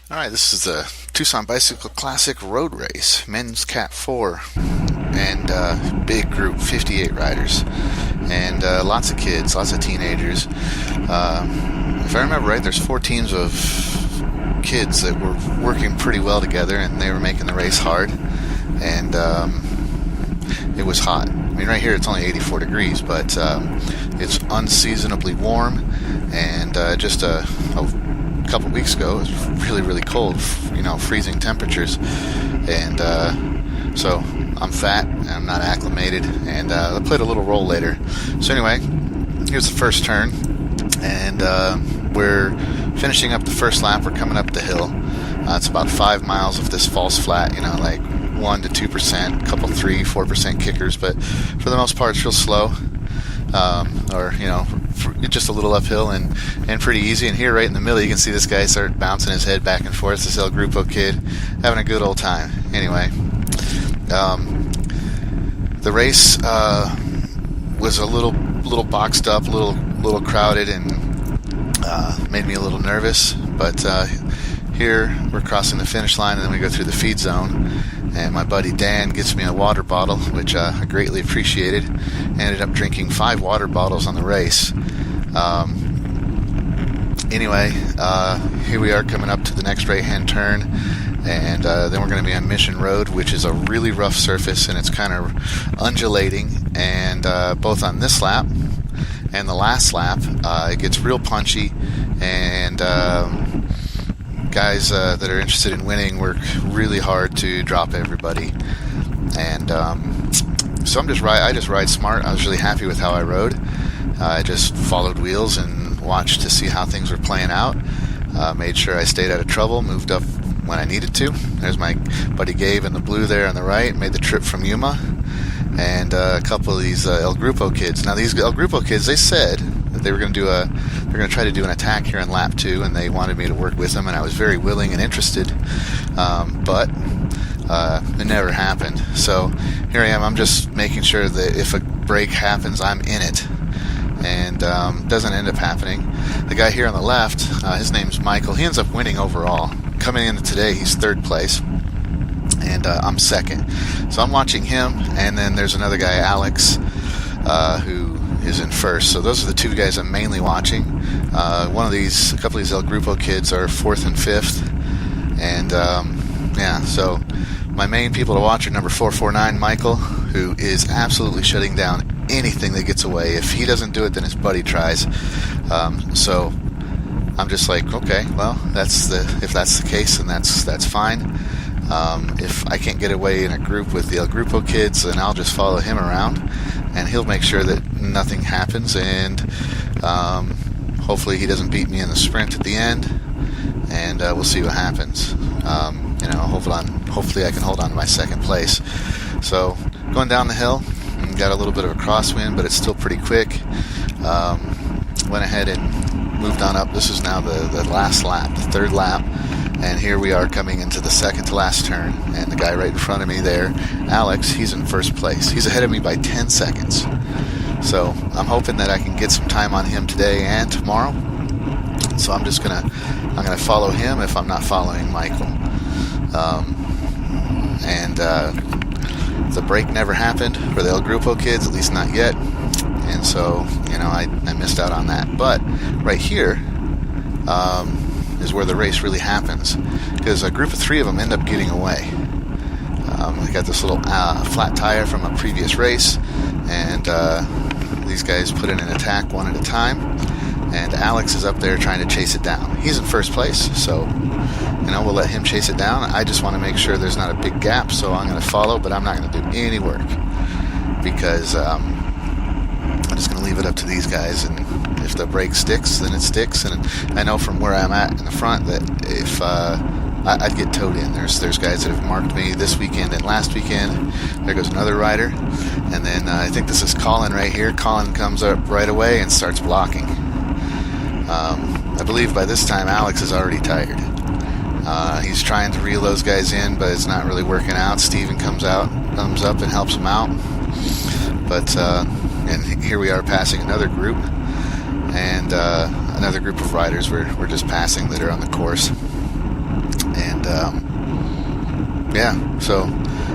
Alright, this is the Tucson Bicycle Classic Road Race, men's Cat 4, and big group, 58 riders, and lots of kids, lots of teenagers. If I remember right, there's 4 teams of kids that were working pretty well together, and they were making the race hard, and it was hot. I mean, right here it's only 84 degrees, but it's unseasonably warm, and just a couple weeks ago it was really, really cold, freezing temperatures, and so I'm fat and I'm not acclimated, and I played a little role later. So anyway, here's the first turn, and we're finishing up the first lap. We're coming up the hill. It's about 5 miles of this false flat, like 1 to 2%, a couple 3-4% kickers, but for the most part it's real slow, or just a little uphill and pretty easy. And here right in the middle you can see this guy start bouncing his head back and forth, this El Grupo kid having a good old time. Anyway, the race was a little boxed up, a little crowded, and made me a little nervous, but here we're crossing the finish line, and then we go through the feed zone, and my buddy Dan gets me a water bottle, which I greatly appreciated. I ended up drinking 5 water bottles on the race. Anyway, here we are coming up to the next right-hand turn, and then we're going to be on Mission Road, which is a really rough surface, and it's kind of undulating, and both on this lap and the last lap, it gets real punchy, and guys that are interested in winning work really hard to drop everybody, and so I just ride smart. I was really happy with how I rode. I just followed wheels and watched to see how things were playing out. Made sure I stayed out of trouble, moved up when I needed to. There's my buddy Gabe in the blue there on the right, made the trip from Yuma, and a couple of these El Grupo kids. Now these El Grupo kids, they said that they were going to try to do an attack here in lap 2, and they wanted me to work with them, and I was very willing and interested, but it never happened. So here I am. I'm just making sure that if a break happens, I'm in it, and doesn't end up happening. The guy here on the left, his name's Michael. He ends up winning overall. Coming into today, he's 3rd place, and I'm 2nd. So I'm watching him, and then there's another guy, Alex, who is in 1st. So those are the 2 guys I'm mainly watching. A couple of these El Grupo kids are 4th and 5th, and so my main people to watch are number 449, Michael, who is absolutely shutting down anything that gets away. If he doesn't do it, then his buddy tries. So I'm just like, okay, well, if that's the case, then that's fine. If I can't get away in a group with the El Grupo kids, then I'll just follow him around, and he'll make sure that nothing happens, and hopefully he doesn't beat me in the sprint at the end, and we'll see what happens. Hopefully I can hold on to my 2nd place. So going down the hill, got a little bit of a crosswind, but it's still pretty quick. Went ahead and moved on up. This is now the last lap, the 3rd lap, and here we are coming into the 2nd to last turn, and the guy right in front of me there, Alex, he's in 1st place. He's ahead of me by 10 seconds. So I'm hoping that I can get some time on him today and tomorrow. So I'm gonna follow him if I'm not following Michael. The break never happened for the El Grupo kids, at least not yet, and so I missed out on that. But right here is where the race really happens, because a group of 3 of them end up getting away. They got this little flat tire from a previous race, and these guys put in an attack one at a time, and Alex is up there trying to chase it down. He's in 1st place, so we'll let him chase it down. I just want to make sure there's not a big gap, so I'm going to follow, but I'm not going to do any work, because I'm just going to leave it up to these guys, and if the brake sticks, then it sticks. And I know from where I'm at in the front that if I'd get towed in. There's guys that have marked me this weekend and last weekend. There goes another rider, and then I think this is Colin right here. Colin comes up right away and starts blocking. I believe by this time Alex is already tired. He's trying to reel those guys in, but it's not really working out. Steven comes up and helps him out. But and here we are passing another group, and another group of riders we're just passing that are on the course. yeah, so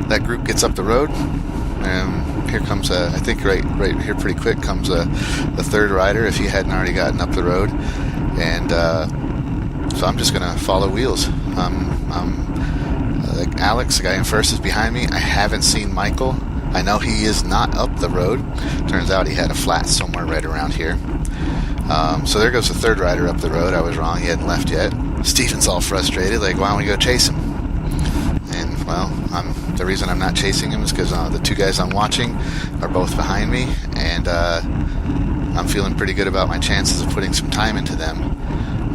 that group gets up the road, and here comes I think right here pretty quick comes the third rider, if he hadn't already gotten up the road. And so I'm just gonna follow Wheels. Like Alex, the guy in first, is behind me. I haven't seen Michael. I know he is not up the road. Turns out he had a flat somewhere right around here. So there goes the third rider up the road. I was wrong, he hadn't left yet. Steven's all frustrated, like, why don't we go chase him? And, well, the reason I'm not chasing him is because the two guys I'm watching are both behind me, and I'm feeling pretty good about my chances of putting some time into them.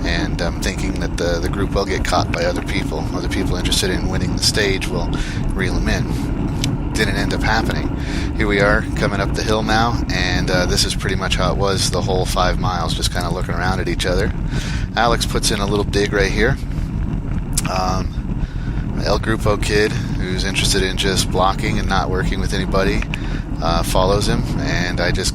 And I'm thinking that the group will get caught by other people. Other people interested in winning the stage will reel them in. Didn't end up happening. Here we are coming up the hill now, and this is pretty much how it was the whole 5 miles, just kind of looking around at each other. Alex puts in a little dig right here. El Grupo kid, who's interested in just blocking and not working with anybody, follows him, and I just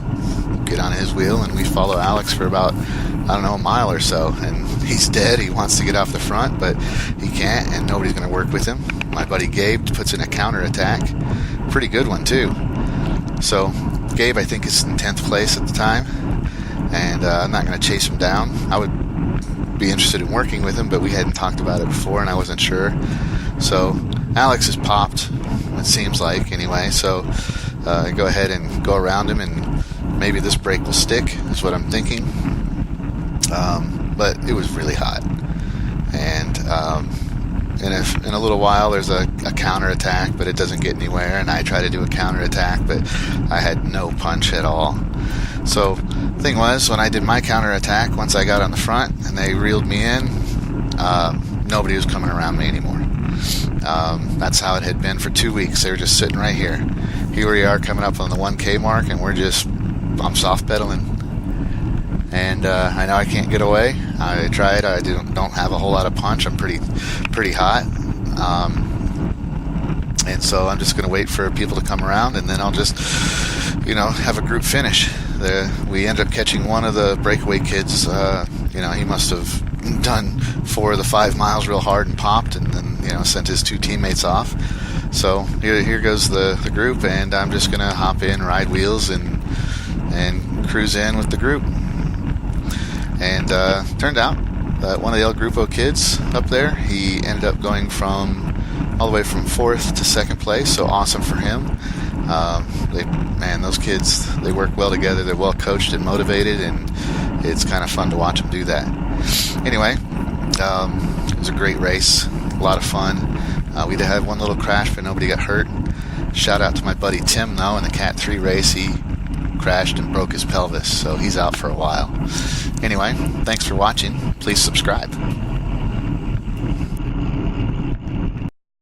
get on his wheel, and we follow Alex for about, I don't know, a mile or so, and he's dead. He wants to get off the front, but he can't, and nobody's going to work with him. My buddy Gabe puts in a counterattack. Pretty good one, too. So, Gabe, I think, is in 10th place at the time, and I'm not going to chase him down. I would be interested in working with him, but we hadn't talked about it before, and I wasn't sure. So, Alex is popped, it seems like, anyway, so I go ahead and go around him, and maybe this break will stick, is what I'm thinking. But it was really hot, and in a little while there's a counterattack, but it doesn't get anywhere, and I try to do a counterattack, but I had no punch at all. So the thing was, when I did my counterattack, once I got on the front and they reeled me in, nobody was coming around me anymore. That's how it had been for 2 weeks. They were just sitting right here. Here we are coming up on the 1K mark, and I'm soft pedaling. And I know I can't get away. I tried. I don't have a whole lot of punch. I'm pretty hot. And so I'm just going to wait for people to come around, and then I'll just, have a group finish. We end up catching one of the breakaway kids. He must have done 4 of the 5 miles real hard and popped, and then, sent his 2 teammates off. So here goes the group, and I'm just going to hop in, ride Wheels, and cruise in with the group. And turned out that one of the El Grupo kids up there, he ended up going all the way from 4th to 2nd place, so awesome for him. Those kids, they work well together. They're well coached and motivated, and it's kind of fun to watch them do that. Anyway, it was a great race, a lot of fun. We did have one little crash, but nobody got hurt. Shout out to my buddy Tim, though, in the Cat 3 race. He crashed and broke his pelvis, so he's out for a while. Anyway, thanks for watching. Please subscribe.